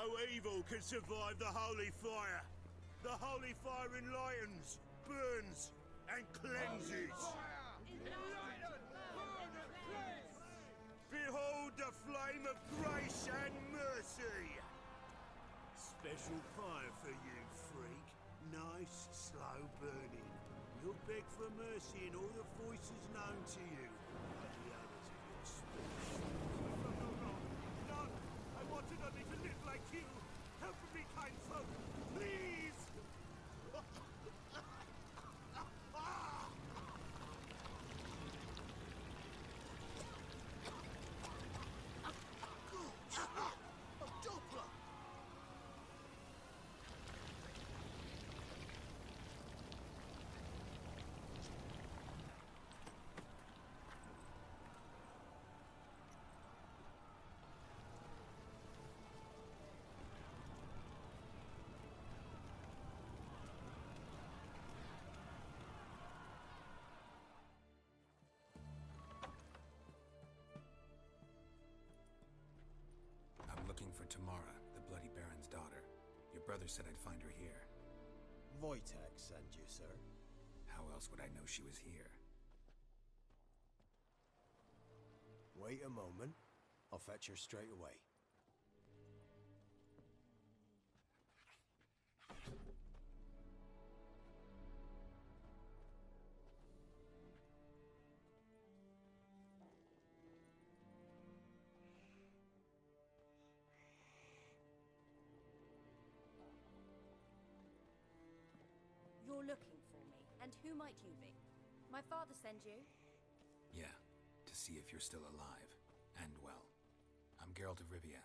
No evil can survive the holy fire. The holy fire enlightens, burns, and cleanses. Behold the flame of grace and mercy. Special fire for you, freak. Nice, slow burning. You'll beg for mercy in all the voices known to you, like the others of your species. No! I wanted only to live like you. Help me, kind folk, please! A Doppler! Looking for Tamara, the Bloody Baron's daughter. Your brother said I'd find her here. Wojtek sent you, sir. How else would I know she was here? Wait a moment. I'll fetch her straight away. You're looking for me, and who might you be? My father sent you? Yeah, to see if you're still alive. And well. I'm Geralt of Rivia.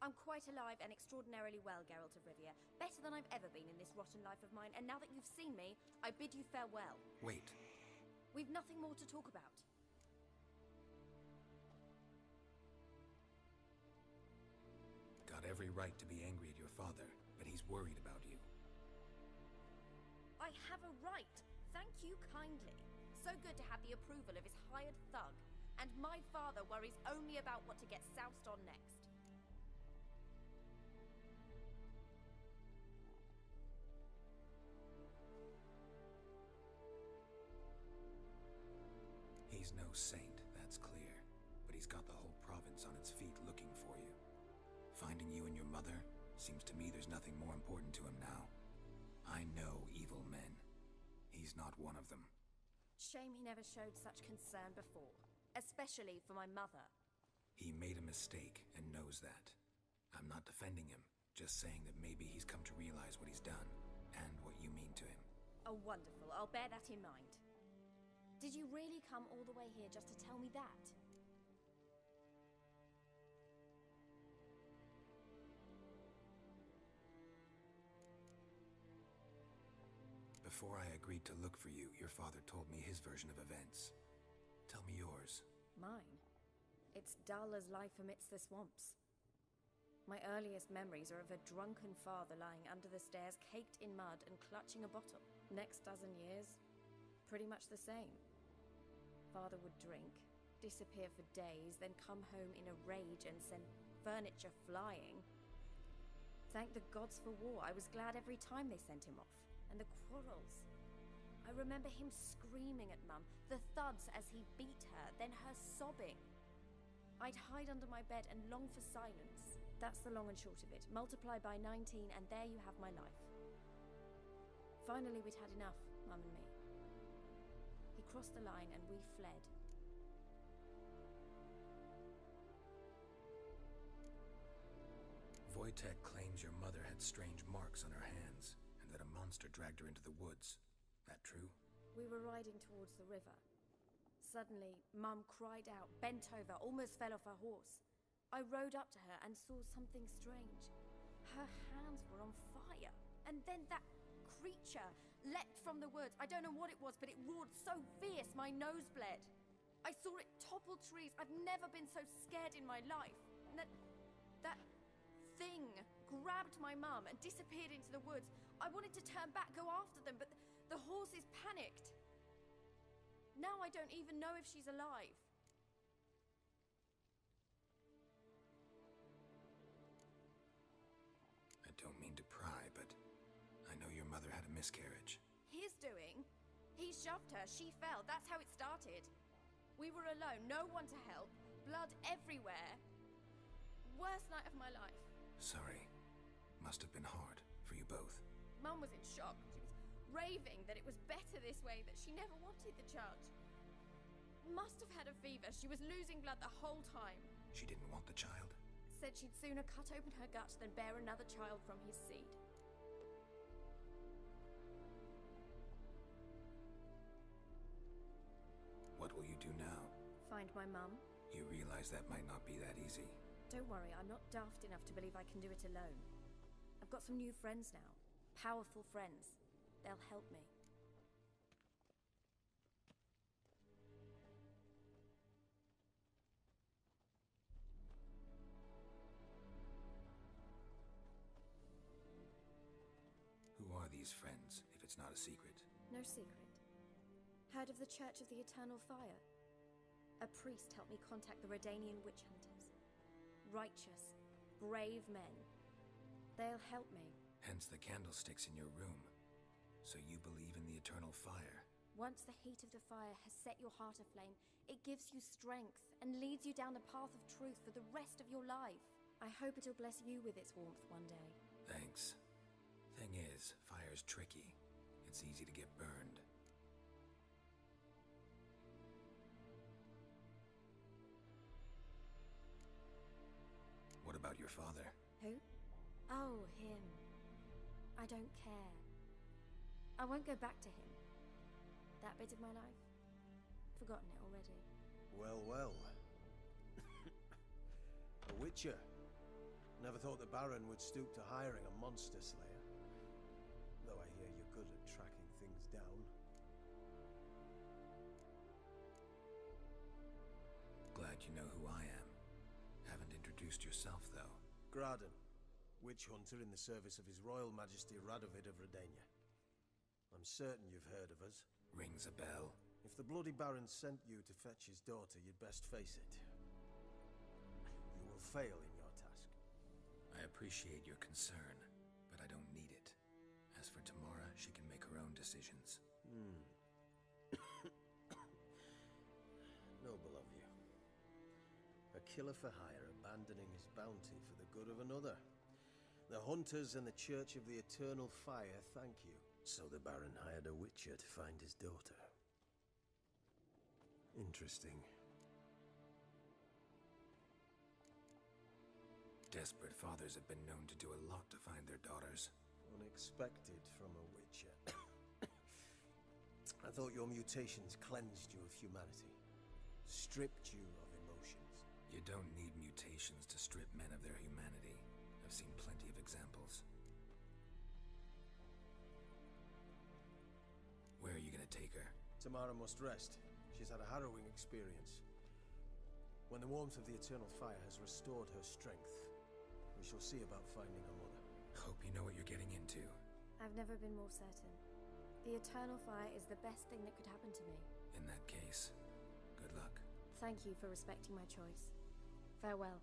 I'm quite alive and extraordinarily well, Geralt of Rivia. Better than I've ever been in this rotten life of mine, and now that you've seen me, I bid you farewell. Wait. We've nothing more to talk about. Got every right to be angry at your father, but he's worried about you. I have a right. Thank you kindly. So good to have the approval of his hired thug. And my father worries only about what to get soused on next. He's no saint, that's clear. But he's got the whole province on its feet looking for you. Finding you and your mother, seems to me there's nothing more important to him now. I know evil men. He's not one of them. Shame he never showed such concern before. Especially for my mother. He made a mistake and knows that. I'm not defending him, just saying that maybe he's come to realize what he's done, and what you mean to him. Oh, wonderful. I'll bear that in mind. Did you really come all the way here just to tell me that? Before I agreed to look for you, your father told me his version of events. Tell me yours. Mine? It's dull as life amidst the swamps. My earliest memories are of a drunken father lying under the stairs, caked in mud and clutching a bottle. Next dozen years, pretty much the same. Father would drink, disappear for days, then come home in a rage and send furniture flying. Thank the gods for war. I was glad every time they sent him off. And the quarrels. I remember him screaming at Mum, the thuds as he beat her, then her sobbing. I'd hide under my bed and long for silence. That's the long and short of it. Multiply by 19 and there you have my life. Finally we'd had enough, Mum and me. He crossed the line and we fled. Wojtek claims your mother had strange marks on her hands, and that a monster dragged her into the woods. That true? We were riding towards the river. Suddenly, Mum cried out, bent over, almost fell off her horse. I rode up to her and saw something strange. Her hands were on fire. And then that creature leapt from the woods. I don't know what it was, but it roared so fierce my nose bled. I saw it topple trees. I've never been so scared in my life. And that thing grabbed my mum and disappeared into the woods. I wanted to turn back, go after them, but the horses panicked. Now I don't even know if she's alive. miscarriage. His doing? He shoved her, she fell, that's how it started. We were alone, no one to help, blood everywhere. Worst night of my life. Sorry. Must have been hard for you both. Mum was in shock. She was raving that it was better this way, that she never wanted the child. Must have had a fever. She was losing blood the whole time. She didn't want the child? Said she'd sooner cut open her gut than bear another child from his seed. What will you do now? Find my mum. You realize that might not be that easy. Don't worry, I'm not daft enough to believe I can do it alone. I've got some new friends now. Powerful friends. They'll help me. Who are these friends, if it's not a secret? No secret. Heard of the Church of the Eternal Fire? A priest helped me contact the Redanian witch hunters. Righteous, brave men. They'll help me. Hence the candlesticks in your room. So you believe in the eternal fire? Once the heat of the fire has set your heart aflame, it gives you strength and leads you down the path of truth for the rest of your life. I hope it'll bless you with its warmth one day. Thanks. Thing is, fire's tricky. It's easy to get burned. What about your father? Who? Oh, him. I don't care. I won't go back to him. That bit of my life? Forgotten it already. Well, well. A witcher. Never thought the Baron would stoop to hiring a monster slayer. Though I hear you're good at tracking things down. Glad you know who I am. Haven't introduced yourself, though. Graden, witch hunter in the service of His Royal Majesty Radovid of Redania. I'm certain you've heard of us. Rings a bell. If the Bloody Baron sent you to fetch his daughter, you'd best face it. You will fail in your task. I appreciate your concern, but I don't need it. As for Tamara, she can make her own decisions. Noble of you. A killer for hire abandoning his bounty for the good of another. The hunters and the Church of the Eternal Fire thank you. So the Baron hired a witcher to find his daughter. Interesting. Desperate fathers have been known to do a lot to find their daughters. Unexpected from a witcher. I thought your mutations cleansed you of humanity. Stripped you of emotions. You don't need mutations to strip men of their humanity. I've seen plenty of examples. Where are you gonna take her? Tamara must rest. She's had a harrowing experience. When the warmth of the Eternal Fire has restored her strength, we shall see about finding her mother. Hope you know what you're getting into. I've never been more certain. The Eternal Fire is the best thing that could happen to me. In that case, good luck. Thank you for respecting my choice. Farewell.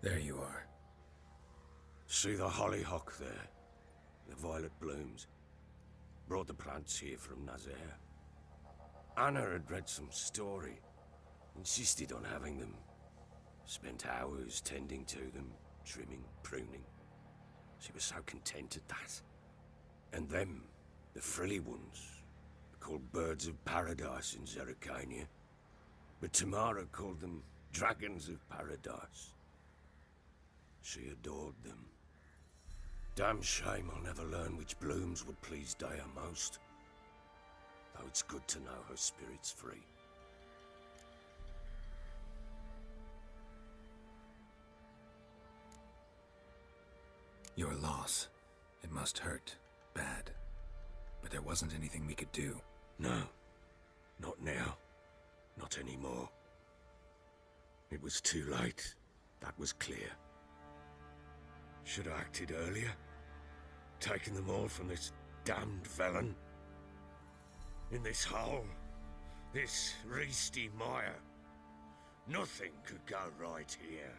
There you are. See the hollyhock there? The violet blooms. Brought the plants here from Nazaire. Anna had read some story. Insisted on having them. Spent hours tending to them, trimming, pruning. She was so content at that. And them, the frilly ones, called birds of paradise in Zerrikania. But Tamara called them dragons of paradise. She adored them. Damn shame I'll never learn which blooms would please Dea most. Though it's good to know her spirit's free. Your loss. It must hurt. Bad. But there wasn't anything we could do. No. Not now. Not anymore. It was too late. That was clear. Should have acted earlier. Taken them all from this damned Velen. In this hole. This Reesty mire. Nothing could go right here.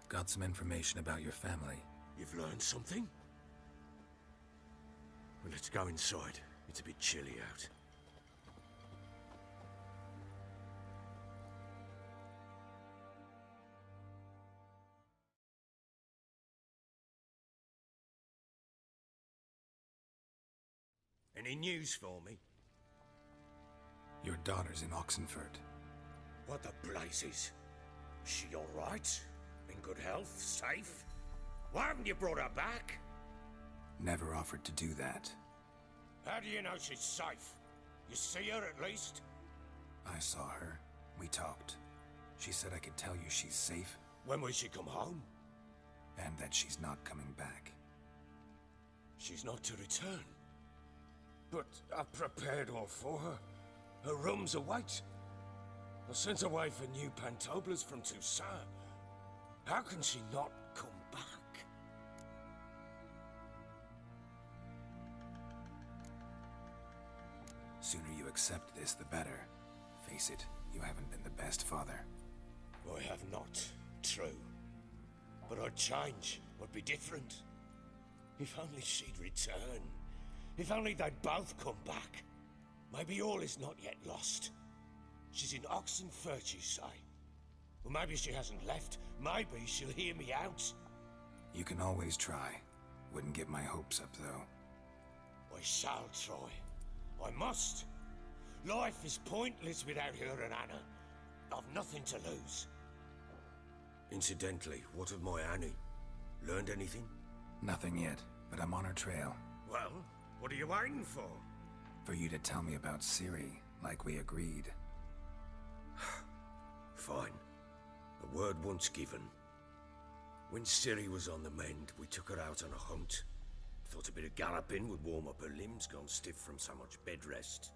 Got some information about your family. You've learned something? Well, let's go inside. It's a bit chilly out. Any news for me? Your daughter's in Oxenfurt. What the blazes? Is she all right? In good health? Safe? Why haven't you brought her back? Never offered to do that. How do you know she's safe? You see her at least? I saw her. We talked. She said I could tell you she's safe. When will she come home? And that she's not coming back. She's not to return. But I've prepared all for her. Her room's await. I sent away for new pantoblas from Toussaint. How can she not come back? Sooner you accept this, the better. Face it, you haven't been the best father. I have not, true. But I'd change, would be different. If only she'd return. If only they'd both come back. Maybe all is not yet lost. She's in Oxenfurt, you say? Well, maybe she hasn't left. Maybe she'll hear me out. You can always try. Wouldn't get my hopes up, though. I shall try. I must. Life is pointless without her and Anna. I've nothing to lose. Incidentally, what of my Annie? Learned anything? Nothing yet, but I'm on her trail. Well, what are you waiting for? For you to tell me about Ciri, like we agreed. Fine. A word once given. When Ciri was on the mend, we took her out on a hunt. Thought a bit of galloping would warm up her limbs, gone stiff from so much bed rest.